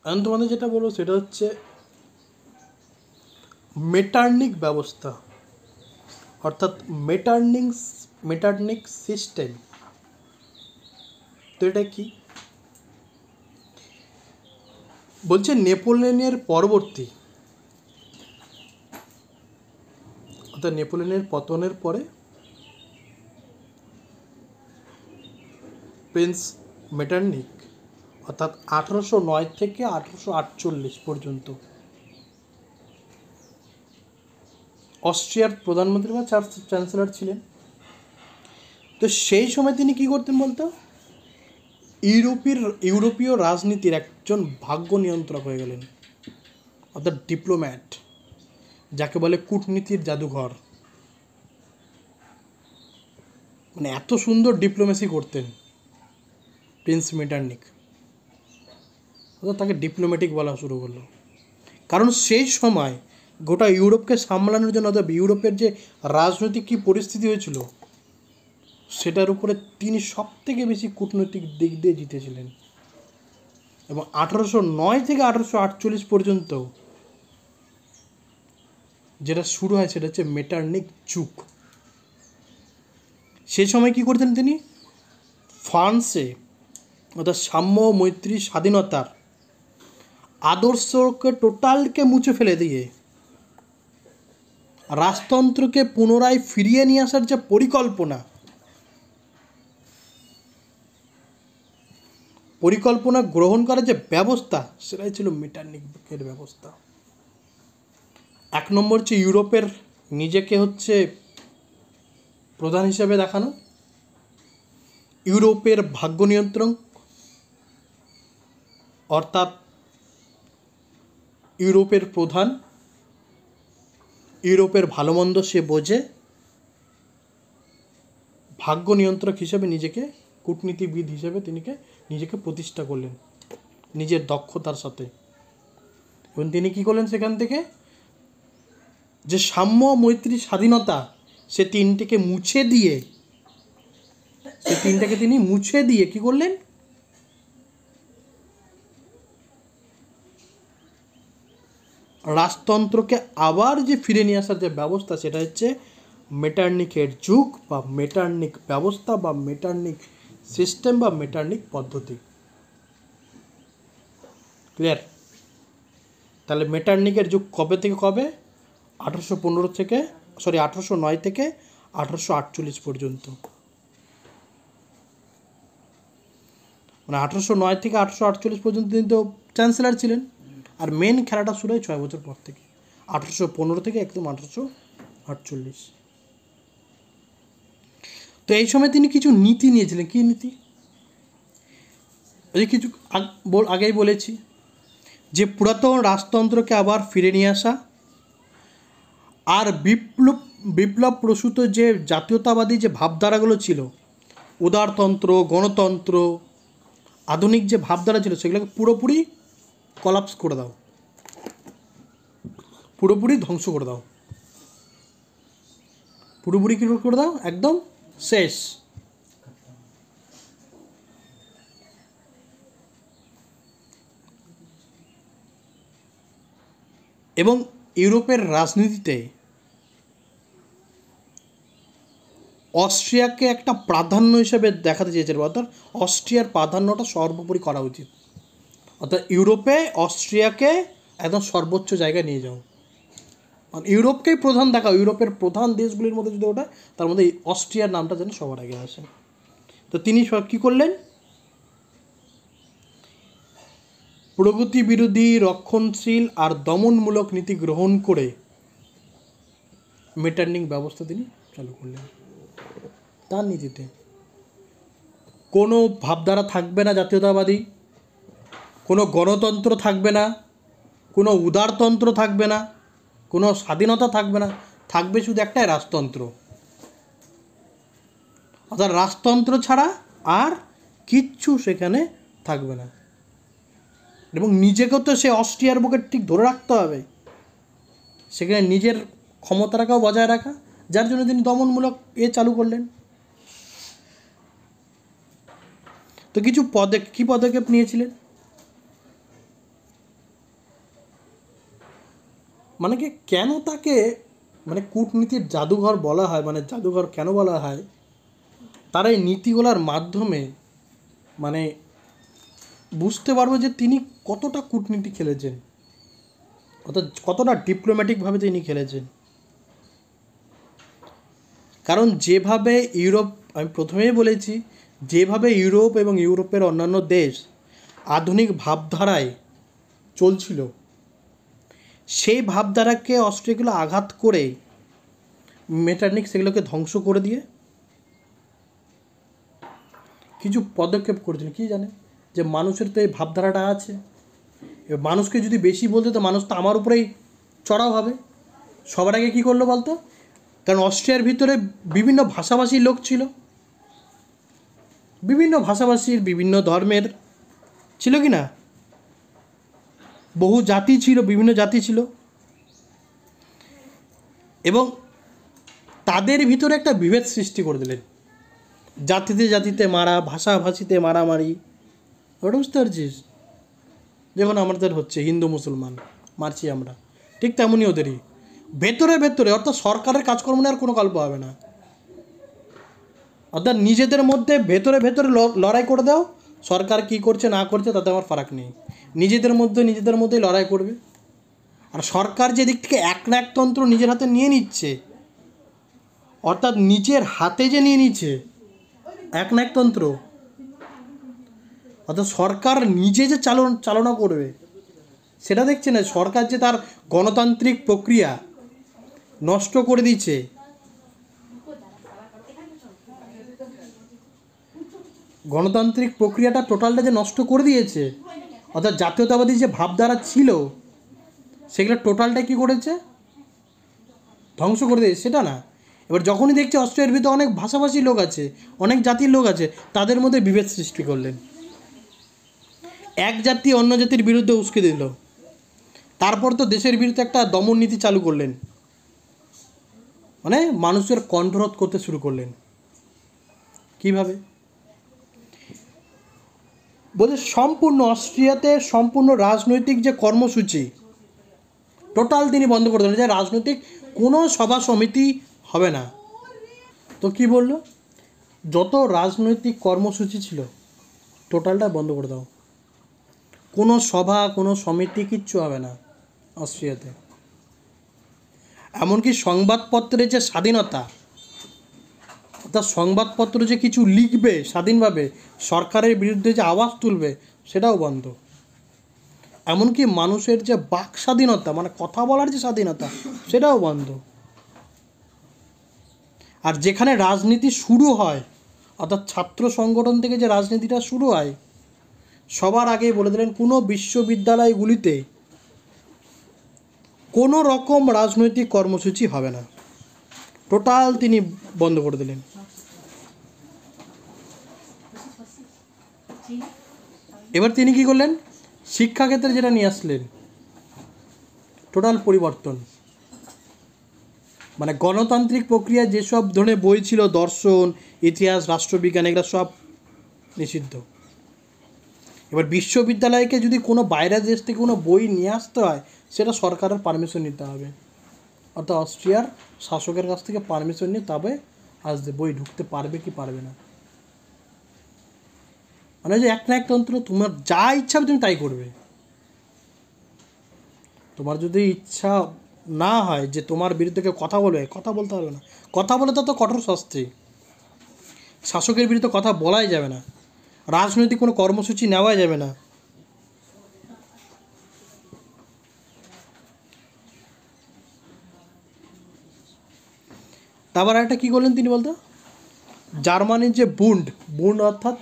আমি তোমাদের যেটা বলবো সেটা হচ্ছে মেটার্নিক ব্যবস্থা, অর্থাৎ মেটার্নিক সিস্টেম। তো এটা কি বলছে? নেপোলিয়নের পরবর্তী, অর্থাৎ নেপোলিয়নের পতনের পরে প্রিন্স মেটার্নিক, অর্থাৎ 1809 থেকে 1848 পর্যন্ত অস্ট্রিয়ার প্রধানমন্ত্রী বা চ্যান্সেলর ছিলেন। তো সেই সময় তিনি কি করতেন বলতো? ইউরোপীয় রাজনীতির একজন ভাগ্য নিয়ন্ত্রক হয়ে গেলেন, অর্থাৎ ডিপ্লোম্যাট, যাকে বলে কূটনীতির জাদুঘর। মানে এত সুন্দর ডিপ্লোমেসি করতেন প্রিন্স মেটার্নিক, অর্থাৎ তাকে ডিপ্লোম্যাটিক বলা শুরু করলো। কারণ সেই সময় গোটা ইউরোপকে সামলানোর জন্য, অর্থাৎ ইউরোপের যে রাজনৈতিক কী পরিস্থিতি হয়েছিল সেটার উপরে তিনি সব থেকে বেশি কূটনৈতিক দিক দিয়ে জিতেছিলেন। এবং 1809 থেকে 1848 পর্যন্ত যেটা শুরু হয় সেটা হচ্ছে মেটার্নিক যুগ। সেই সময় কী করতেন তিনি? ফ্রান্সে, অর্থাৎ সাম্য, মৈত্রী, স্বাধীনতার আদর্শকে টোটালকে মুছে ফেলে দিয়ে রাজতন্ত্রকে পুনরায় ফিরিয়ে নিয়ে আসার যে পরিকল্পনা গ্রহণ করার যে ব্যবস্থা, সেটাই ছিল মেটার্নিকের ব্যবস্থা। এক নম্বর হচ্ছে ইউরোপের নিজেকে হচ্ছে প্রধান হিসেবে দেখানো, ইউরোপের ভাগ্য নিয়ন্ত্রণ, অর্থাৎ ইউরোপের প্রধান, ইউরোপের ভালো মন্দ সে বোঝে, ভাগ্য নিয়ন্ত্রক হিসেবে নিজেকে, কূটনীতিবিদ হিসেবে নিজেকে প্রতিষ্ঠা করলেন নিজের দক্ষতার সাথে। এবং তিনি কী করলেন? সেখান থেকে যে সাম্য, মৈত্রী, স্বাধীনতা, সে তিনটাকে তিনি মুছে দিয়ে কী করলেন? রাজতন্ত্রকে আবার যে ফিরে নিয়ে আসার যে ব্যবস্থা, সেটা হচ্ছে মেটার্নিকের যুগ বা মেটার্নিক ব্যবস্থা বা মেটার্নিক সিস্টেম বা মেটার্নিক পদ্ধতি। ক্লিয়ার? তাহলে মেটার্নিকের যুগ কবে থেকে কবে? 1809 থেকে 1848 পর্যন্ত। মানে 1809 থেকে 1848 পর্যন্ত তিনি তো চ্যান্সেলর ছিলেন। আর মেন খেলাটা শুরু হয় 6 বছর পর থেকে, 1815 থেকে একদম 1848। তো এই সময় তিনি কিছু নীতি নিয়েছিলেন। কী নীতি? ওই কিছু আগেই বলেছি যে পুরাতন রাজতন্ত্রকে আবার ফিরে নিয়ে আসা, আর বিপ্লব প্রসূত যে জাতীয়তাবাদী যে ভাবধারাগুলো ছিল, উদারতন্ত্র, গণতন্ত্র, আধুনিক যে ভাবধারা ছিল, সেগুলোকে পুরোপুরি কলাপস করে দাও, পুরোপুরি ধ্বংস করে দাও, পুরোপুরি কী করে দাও? একদম শেষ। এবং ইউরোপের রাজনীতিতে অস্ট্রিয়াকে একটা প্রাধান্য হিসেবে দেখাতে চেয়েছিল, অর্থাৎ অস্ট্রিয়ার প্রাধান্যটা সর্বোপরি করা উচিত, অর্থাৎ ইউরোপে অস্ট্রিয়াকে একদম সর্বোচ্চ জায়গায় নিয়ে যাও, ইউরোপকেই প্রধান দেখাও। ইউরোপের প্রধান দেশগুলির মধ্যে যদি ওটা, তার মধ্যে অস্ট্রিয়ার নামটা যেন সবার আগে আসে। তো তিনি কী করলেন? প্রগতি বিরোধী, রক্ষণশীল আর দমনমূলক নীতি গ্রহণ করে মেটার্নিক ব্যবস্থা তিনি চালু করলেন। তার নীতিতে কোনো ভাবধারা থাকবে না জাতীয়তাবাদী, কোনো গণতন্ত্র থাকবে না, কোনো উদারতন্ত্র থাকবে না, কোনো স্বাধীনতা থাকবে না, থাকবে শুধু একটাই রাজতন্ত্র। অর্থাৎ রাজতন্ত্র ছাড়া আর কিচ্ছু সেখানে থাকবে না। এবং নিজেকেও তো সে অস্ট্রিয়ার বুকে ঠিক ধরে রাখতে হবে, সেখানে নিজের ক্ষমতাটাকেও বজায় রাখা, যার জন্য তিনি দমনমূলক চালু করলেন। তো কিছু কী পদক্ষেপ নিয়েছিলেন? মানে কি কেন তাকে মানে কূটনীতির জাদুঘর বলা হয়, মানে জাদুঘর কেন বলা হয়, তার এই নীতিগুলোর মাধ্যমে মানে বুঝতে পারবো যে তিনি কতটা কূটনীতি খেলেছেন, অর্থাৎ কতটা ডিপ্লোম্যাটিকভাবে তিনি খেলেছেন। কারণ যেভাবে ইউরোপ, আমি প্রথমেই বলেছি, যেভাবে ইউরোপ এবং ইউরোপের অন্যান্য দেশ আধুনিক ভাবধারায় চলছিল, সেই ভাবধারাকে অস্ট্রিয়াগুলো আঘাত করে মেটারনিক সেগুলোকে ধ্বংস করে দিয়ে কিছু পদক্ষেপ করেছেন। কি জানে যে মানুষের তো এই ভাবধারাটা আছে, এবার মানুষকে যদি বেশি বলতে তো মানুষ তো আমার উপরেই চড়াও হবে। সবার আগে কী করলো বলতো, কারণ অস্ট্রিয়ার ভিতরে বিভিন্ন ভাষাভাষীর লোক ছিল, বিভিন্ন ভাষাভাষীর, বিভিন্ন ধর্মের ছিল কি না, বহু জাতি ছিল, বিভিন্ন জাতি ছিল, এবং তাদের ভিতরে একটা বিভেদ সৃষ্টি করে দিলেন। জাতিতে জাতিতে মারা, ভাষাভাষীতে মারামারি, ওটা বুঝতে পারছিস? যেমন আমাদের হচ্ছে হিন্দু মুসলমান মারছি আমরা, ঠিক তেমনই ওদেরই ভেতরে ভেতরে, অর্থাৎ সরকারের কাজকর্ম নিয়ে আর কোনো গল্প হবে না, অর্থাৎ নিজেদের মধ্যে ভেতরে ভেতরে লড়াই করে দাও, সরকার কি করছে না করছে তাতে আমার ফারাক নেই, নিজেদের মধ্যেই লড়াই করবে। আর সরকার যে দিক থেকে একনায়কতন্ত্র নিজের হাতে নিয়ে নিচ্ছে, অর্থাৎ নিজের হাতে যে নিয়ে নিচ্ছে একনায়কতন্ত্র, অর্থাৎ সরকার নিজে যে চালনা করবে সেটা দেখছে না, সরকার যে তার গণতান্ত্রিক প্রক্রিয়া নষ্ট করে দিচ্ছে, গণতান্ত্রিক প্রক্রিয়াটা টোটালটা যে নষ্ট করে দিয়েছে, অর্থাৎ জাতীয়তাবাদী যে ভাবধারা ছিল সেগুলো টোটালটা কী করেছে, ধ্বংস করে দিয়েছে, সেটা না। এবার যখনই দেখছে অস্ট্রিয়ার ভিতরে অনেক ভাষাভাষী লোক আছে, অনেক জাতির লোক আছে, তাদের মধ্যে বিভেদ সৃষ্টি করলেন, এক জাতি অন্য জাতির বিরুদ্ধে উস্কে দিল, তারপর তো দেশের বিরুদ্ধে একটা দমন নীতি চালু করলেন, মানে মানুষের কণ্ঠরোধ করতে শুরু করলেন। কিভাবে বলছে, সম্পূর্ণ অস্ট্রিয়াতে সম্পূর্ণ রাজনৈতিক যে কর্মসূচি টোটাল তিনি বন্ধ করে দিলেন, যে রাজনৈতিক কোনো সভা সমিতি হবে না। তো কি বলল, যত রাজনৈতিক কর্মসূচি ছিল টোটালটা বন্ধ করে দাও, কোনো সভা কোনো সমিতি কিচ্ছু হবে না অস্ট্রিয়াতে। এমনকি সংবাদপত্রের যে স্বাধীনতা, অর্থাৎ সংবাদপত্র যে কিছু লিখবে স্বাধীনভাবে, সরকারের বিরুদ্ধে যে আওয়াজ তুলবে, সেটাও বন্ধ। এমনকি মানুষের যে বাক স্বাধীনতা, মানে কথা বলার যে স্বাধীনতা, সেটাও বন্ধ। আর যেখানে রাজনীতি শুরু হয়, অর্থাৎ ছাত্র সংগঠন থেকে যে রাজনীতিটা শুরু হয়, সবার আগেই বলে দিলেন কোনো বিশ্ববিদ্যালয়গুলিতে কোনো রকম রাজনৈতিক কর্মসূচি হবে না, টোটাল তিনি বন্ধ করে দিলেন। এবার তিনি কি করলেন, শিক্ষাক্ষেত্রে যেটা নিয়ে আসলেন টোটাল পরিবর্তন, মানে গণতান্ত্রিক প্রক্রিয়া যেসব ধরনের বই ছিল, দর্শন, ইতিহাস, রাষ্ট্রবিজ্ঞান, এগুলো সব নিষিদ্ধ। এবার বিশ্ববিদ্যালয়কে যদি কোনো বাইরের দেশ থেকে কোনো বই নিয়ে আসতে হয়, সেটা সরকারের পারমিশন নিতে হবে, অর্থাৎ অস্ট্রিয়ার শাসকের কাছ থেকে পারমিশন নিয়ে তবে আসবে, বই ঢুকতে পারবে কি পারবে না। মানে যে একনায়কতন্ত্র, তোমার যা ইচ্ছা তুমি তাই করবে, তোমার যদি ইচ্ছা না হয় যে তোমার বিরুদ্ধে কেউ কথা বলবে, কথা বলতে পারবে না, কথা বলে তো কঠোর শাস্তি, শাসকের বিরুদ্ধে কথা বলাই যাবে না, রাজনৈতিক কোনো কর্মসূচি নেওয়া যাবে না। তারপর একটা কী করলেন তিনি বলতো, জার্মানির যে বুন্ড অর্থাৎ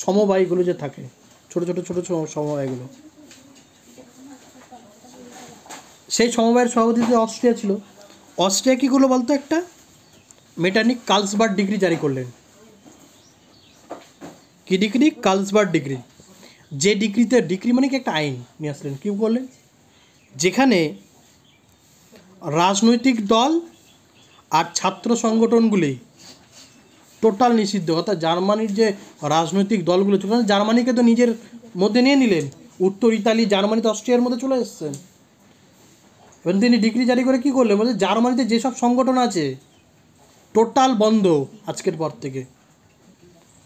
সমবায়গুলো যে থাকে, ছোটো ছোটো ছোটো সমবায়গুলো, সেই সমবায়ের সভাপতিতে অস্ট্রিয়া ছিল। অস্ট্রিয়া কী করলো বলতো, একটা মেটারনিক কার্লসবার্গ ডিগ্রি জারি করলেন। কি ডিগ্রি? Carlsberg degree. যে ডিগ্রিতে, ডিগ্রি মানে কি একটা আইন নিয়ে আসলেন। কী করলেন, যেখানে রাজনৈতিক দল আর ছাত্র সংগঠনগুলি টোটাল নিষিদ্ধ, অর্থাৎ জার্মানির যে রাজনৈতিক দলগুলো ছিল, জার্মানিকে তো নিজের মধ্যে নিয়ে নিলেন, উত্তর ইতালি, জার্মানি তো অস্ট্রিয়ার মধ্যে চলে এসছেন, এবং তিনি ডিক্রি জারি করে কী করলেন, বলছে জার্মানিতে যেসব সংগঠন আছে টোটাল বন্ধ আজকের পর থেকে,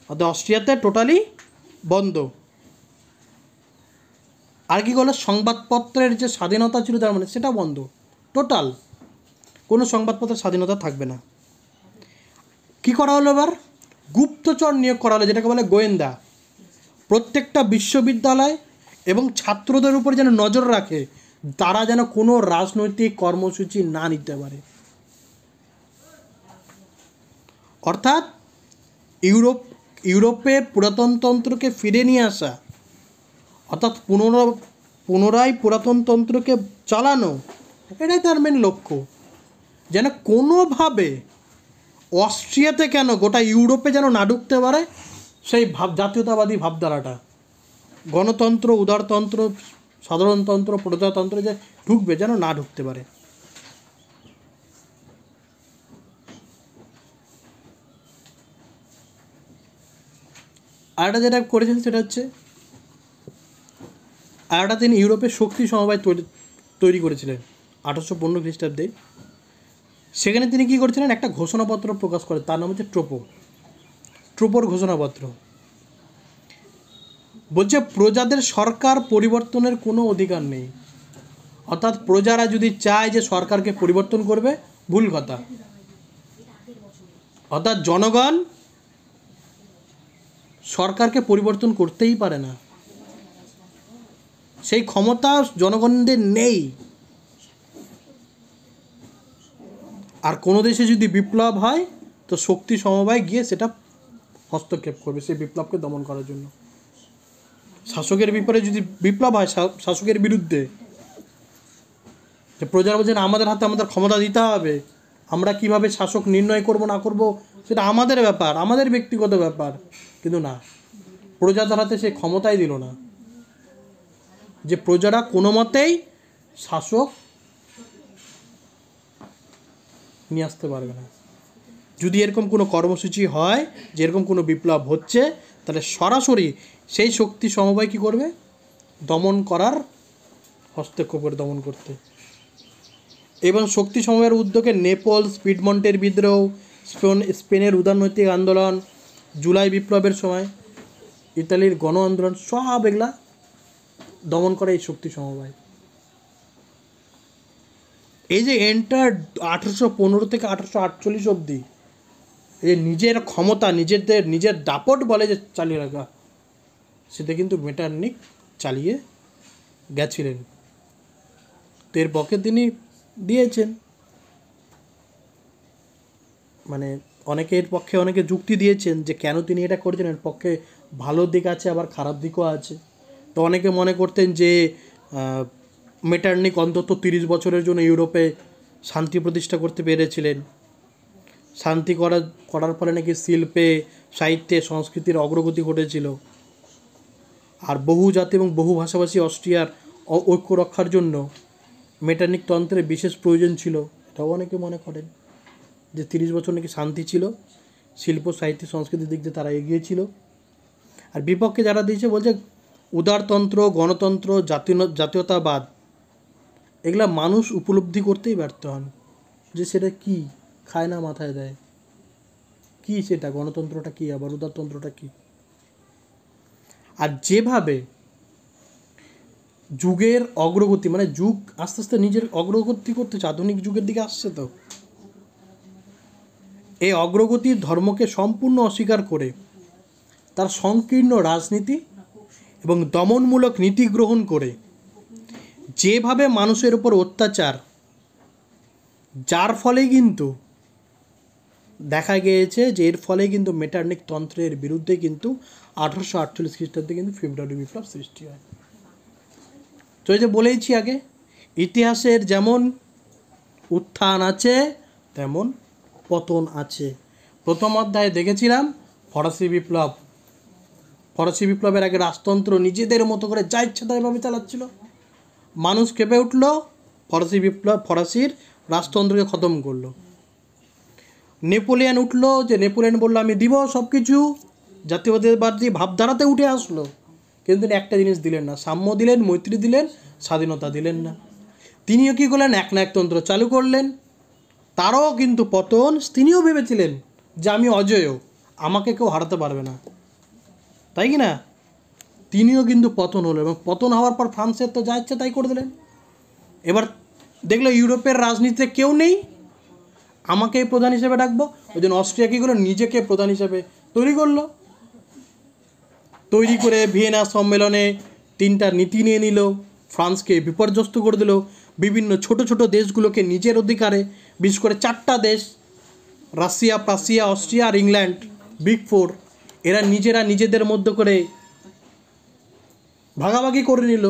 অর্থাৎ অস্ট্রিয়াতে টোটালি বন্ধ। আর কী করলো, সংবাদপত্রের যে স্বাধীনতা ছিল জার্মানি সেটা বন্ধ, টোটাল কোনো সংবাদপত্রের স্বাধীনতা থাকবে না। কী করা হলো এবার, গুপ্তচর নিয়োগ করা হলো, যেটাকে বলে গোয়েন্দা। প্রত্যেকটা বিশ্ববিদ্যালয় এবং ছাত্রদের উপর যেন নজর রাখে, তারা যেন কোনো রাজনৈতিক কর্মসূচি না নিতে পারে। অর্থাৎ ইউরোপে পুরাতনতন্ত্রকে ফিরে নিয়ে আসা, অর্থাৎ পুনরায় পুরাতনতন্ত্রকে চালানো, এটাই তার মেন লক্ষ্য। যেন কোনোভাবে অস্ট্রিয়াতে কেন গোটা ইউরোপে যেন না ঢুকতে পারে সেই জাতীয়তাবাদী ভাবধারাটা, গণতন্ত্র, উদারতন্ত্র, সাধারণতন্ত্র, প্রজাতন্ত্র যে ঢুকবে যেন না ঢুকতে পারে। আরেকটা যেটা করেছেন সেটা হচ্ছে, আরেকটা তিনি ইউরোপের শক্তি সমবায় তৈরি করেছিলেন 1815 খ্রিস্টাব্দে। সেখানে তিনি কী করেছিলেন, একটা ঘোষণাপত্র প্রকাশ করেন, তার নাম হচ্ছে ট্রুপোর ঘোষণাপত্র। বলছে প্রজাদের সরকার পরিবর্তনের কোনো অধিকার নেই, অর্থাৎ প্রজারা যদি চায় যে সরকারকে পরিবর্তন করবে, ভুল কথা। অর্থাৎ জনগণ সরকারকে পরিবর্তন করতেই পারে না, সেই ক্ষমতা জনগণদের নেই। আর কোনো দেশে যদি বিপ্লব হয় তো শক্তি সমবায় গিয়ে সেটা হস্তক্ষেপ করবে সেই বিপ্লবকে দমন করার জন্য। শাসকের বিপরীতে যদি বিপ্লব হয়, শাসকের বিরুদ্ধে, যে প্রজারা বলছেন আমাদের হাতে আমাদের ক্ষমতা দিতে হবে, আমরা কিভাবে শাসক নির্ণয় করব না করব সেটা আমাদের ব্যাপার, আমাদের ব্যক্তিগত ব্যাপার, কিন্তু না, প্রজাদের হাতে সে ক্ষমতাই দিল না, যে প্রজারা কোনো মতেই শাসক নিয়ে আসতে পারবে না। যদি এরকম কোনো কর্মসূচি হয়, যে এরকম কোনো বিপ্লব হচ্ছে, তাহলে সরাসরি সেই শক্তি সমবায় কী করবে, দমন করার, হস্তক্ষেপ করে দমন করতে। এবং শক্তি সমবায়ের উদ্যোগে নেপলস, পিডমন্টের বিদ্রোহ, স্পেনের উদারনৈতিক আন্দোলন, জুলাই বিপ্লবের সময় ইতালির গণ আন্দোলন, সব এগুলা দমন করে এই শক্তি সমবায়। এই যে এন্টার 1815 থেকে 1848 অবধি এই নিজের ক্ষমতা, নিজের দাপট বলে যে চালিয়ে রাখা, সেটা কিন্তু মেটারনিখ চালিয়ে গেছিলেন। তো এর পক্ষে তিনি দিয়েছেন, মানে অনেকে এর পক্ষে অনেকে যুক্তি দিয়েছেন যে কেন তিনি এটা করেছেন, এর পক্ষে ভালো দিক আছে আবার খারাপ দিকও আছে। তো অনেকে মনে করতেন যে মেটারনিখ অন্তত 30 বছরের জন্য ইউরোপে শান্তি প্রতিষ্ঠা করতে পেরেছিলেন। শান্তি করার ফলে নাকি শিল্পে, সাহিত্যে, সংস্কৃতির অগ্রগতি ঘটেছিল। আর বহু জাতি এবং বহু ভাষাভাষী অস্ট্রিয়ার ঐক্য রক্ষার জন্য মেটারনিখ তন্ত্রের বিশেষ প্রয়োজন ছিল, এটাও অনেকে মনে করেন। যে 30 বছর নাকি শান্তি ছিল, শিল্প, সাহিত্য, সংস্কৃতির দিক দিয়ে তারা এগিয়েছিল। আর বিপক্ষে যারা দিয়েছে বলছে উদারতন্ত্র, গণতন্ত্র, জাতীয়তাবাদ, এগুলা মানুষ উপলব্ধি করতেই ব্যর্থ হন, যে সেটা কি, খায় না মাথায় দেয়, কি সেটা, গণতন্ত্রটা কি, আবার উদারতন্ত্রটা কি। আর যেভাবে যুগের অগ্রগতি, মানে যুগ আস্তে আস্তে নিজের অগ্রগতি করতেছে, আধুনিক যুগের দিকে আসছে, তো এই অগ্রগতির ধর্মকে সম্পূর্ণ অস্বীকার করে তার সংকীর্ণ রাজনীতি এবং দমনমূলক নীতি গ্রহণ করে যেভাবে মানুষের উপর অত্যাচার, যার ফলে কিন্তু দেখা গিয়েছে যে এর ফলে কিন্তু মেটারনিখ তন্ত্রের বিরুদ্ধে কিন্তু 1848 খ্রিস্টাব্দে কিন্তু ফেব্রুয়ারি বিপ্লব সৃষ্টি হয়। তো এই যে বলেইছি আগে, ইতিহাসের যেমন উত্থান আছে তেমন পতন আছে। প্রথম অধ্যায়ে দেখেছিলাম ফরাসি বিপ্লব। ফরাসি বিপ্লবের আগে রাজতন্ত্র নিজেদের মতো করে যা ইচ্ছা তাইভাবে চালাচ্ছিল, মানুষ কেঁপে উঠল, ফরাসি বিপ্লব ফরাসির রাজতন্ত্রকে খতম করলো। নেপোলিয়ান উঠলো, যে নেপোলিয়ান বললো আমি দিব সব কিছু, জাতীয়তাবাদী ভাবধারাতে উঠে আসলো, কিন্তু তিনি একটা জিনিস দিলেন না, সাম্য দিলেন, মৈত্রী দিলেন, স্বাধীনতা দিলেন না। তিনিও কী করলেন, একনায়কতন্ত্র চালু করলেন। তারও কিন্তু পতন, তিনিও ভেবেছিলেন যে আমি অজেয়, আমাকে কেউ হারাতে পারবে না, তাই কি না? তিনিও কিন্তু পতন হলো, এবং পতন হওয়ার পর ফ্রান্সের তো যা ইচ্ছে তাই করে দিলেন। এবার দেখলো ইউরোপের রাজনীতিতে কেউ নেই, আমাকেই প্রধান হিসেবে ডাকবো। ওই জন্য অস্ট্রিয়া কী করলো, নিজেকে প্রধান হিসেবে তৈরি করলো। তৈরি করে ভিয়েনা সম্মেলনে 3টা নীতি নিয়ে নিল, ফ্রান্সকে বিপর্যস্ত করে দিল। বিভিন্ন ছোট ছোট দেশগুলোকে নিজের অধিকারে, বিশেষ করে 4টা দেশ, রাশিয়া, প্রাশিয়া, অস্ট্রিয়া আর ইংল্যান্ড, বিগ 4, এরা নিজেরা নিজেদের মধ্যে করে ভাগাভাগি করে নিল,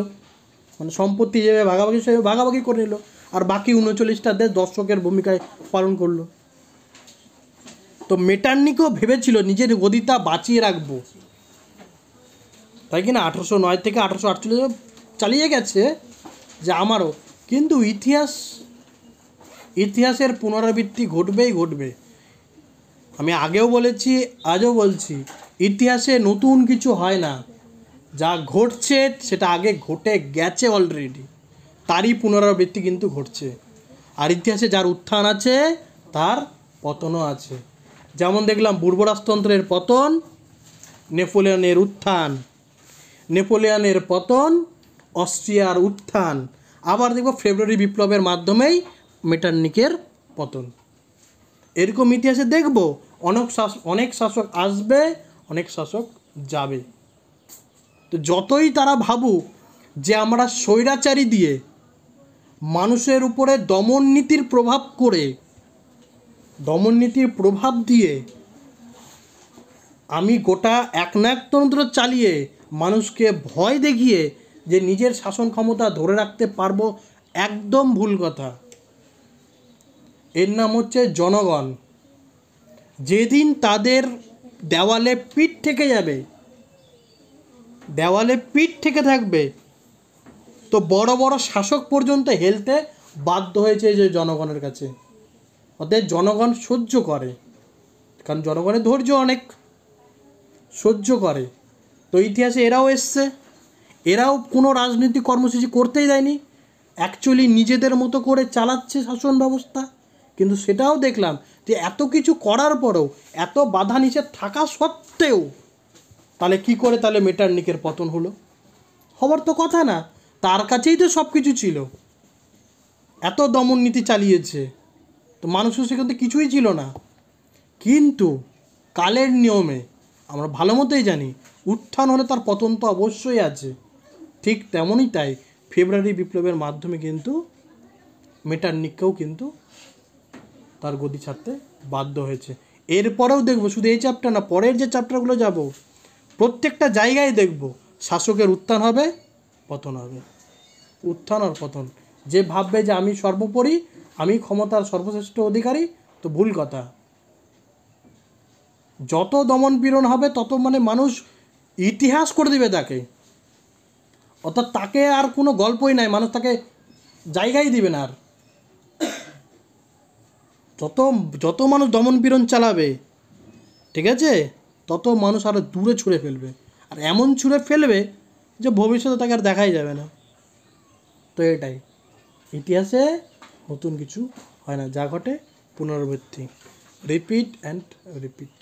মানে সম্পত্তি হিসেবে ভাগাভাগি করে নিল। আর বাকি 39টা দেশ দর্শকের ভূমিকায় পালন করলো। তো মেটার্নিকও ভেবেছিল নিজের গদিটা বাঁচিয়ে রাখবো, তাই কি না? 1809 থেকে 1848 চালিয়ে গেছে যে আমারও, কিন্তু ইতিহাসের পুনরাবৃত্তি ঘটবেই ঘটবে। আমি আগেও বলেছি, আজও বলছি, ইতিহাসে নতুন কিছু হয় না, যা ঘটছে সেটা আগে ঘটে গেছে অলরেডি, তারই পুনরাবৃত্তি কিন্তু ঘটছে। আর ইতিহাসে যার উত্থান আছে তার পতনও আছে। যেমন দেখলাম পূর্বরাজতন্ত্রের পতন, নেপোলিয়নের উত্থান, নেপোলিয়নের পতন, অস্ট্রিয়ার উত্থান। আবার দেখব ফেব্রুয়ারি বিপ্লবের মাধ্যমেই মেটার্নিকের পতন। এরকম ইতিহাসে দেখব অনেক শাসক আসবে, অনেক শাসক যাবে। তো যতই তারা ভাবুক যে আমরা স্বৈরাচারী দিয়ে, মানুষের উপরে দমন নীতির প্রভাব দিয়ে আমি গোটা একনায়কতন্ত্র চালিয়ে মানুষকে ভয় দেখিয়ে যে নিজের শাসন ক্ষমতা ধরে রাখতে পারবো, একদম ভুল কথা। এর নাম হচ্ছে জনগণ। যেদিন তাদের দেওয়ালে পিঠ থেকে থাকবে, তো বড় বড় শাসক পর্যন্ত হেলতে বাধ্য হয়েছে যে জনগণের কাছে। অতএব জনগণ সহ্য করে, কারণ জনগণের ধৈর্য অনেক, সহ্য করে। তো ইতিহাসে এরাও এসছে, এরাও কোনো রাজনৈতিক কর্মসূচি করতেই দেয়নি, অ্যাকচুয়ালি নিজেদের মতো করে চালাচ্ছে শাসন ব্যবস্থা। কিন্তু সেটাও দেখলাম যে এত কিছু করার পরেও, এত বাধা নিষেধ থাকা সত্ত্বেও, তাহলে কি করে তাহলে মেটার্নিকের পতন হলো? হবার তো কথা না, তার কাছেই তো সব কিছু ছিল, এত দমন নীতি চালিয়েছে, তো মানুষের সেখান থেকে কিছুই ছিল না। কিন্তু কালের নিয়মে আমরা ভালো মতোই জানি, উত্থান হলে তার পতন তো অবশ্যই আছে। ঠিক তেমনই তাই ফেব্রুয়ারি বিপ্লবের মাধ্যমে কিন্তু মেটার্নিককেও কিন্তু তার গদি ছাড়তে বাধ্য হয়েছে। এরপরেও দেখবো, শুধু এই চ্যাপ্টার না, পরের যে চ্যাপ্টারগুলো যাব, প্রত্যেকটা জায়গায় দেখব শাসকের উত্থান হবে, পতন হবে, উত্থান আর পতন। যে ভাববে যে আমি সর্বোপরি, আমি ক্ষমতার সর্বশ্রেষ্ঠ অধিকারী, তো ভুল কথা। যত দমন পীড়ন হবে তত মানে মানুষ ইতিহাস করে দিবে তাকে, অর্থাৎ তাকে আর কোনো গল্পই নাই, মানুষ তাকে জায়গাই দিবে না আর। যত মানুষ দমন পীড়ন চালাবে, ঠিক আছে, তত মানুষ আরও দূরে ছুঁড়ে ফেলবে, আর এমন ছুঁড়ে ফেলবে যে ভবিষ্যতে তাকে আর দেখাই যাবে না। তো এটাই, ইতিহাসে নতুন কিছু হয় না, যা ঘটে পুনরাবৃত্তি, রিপিট অ্যান্ড রিপিট।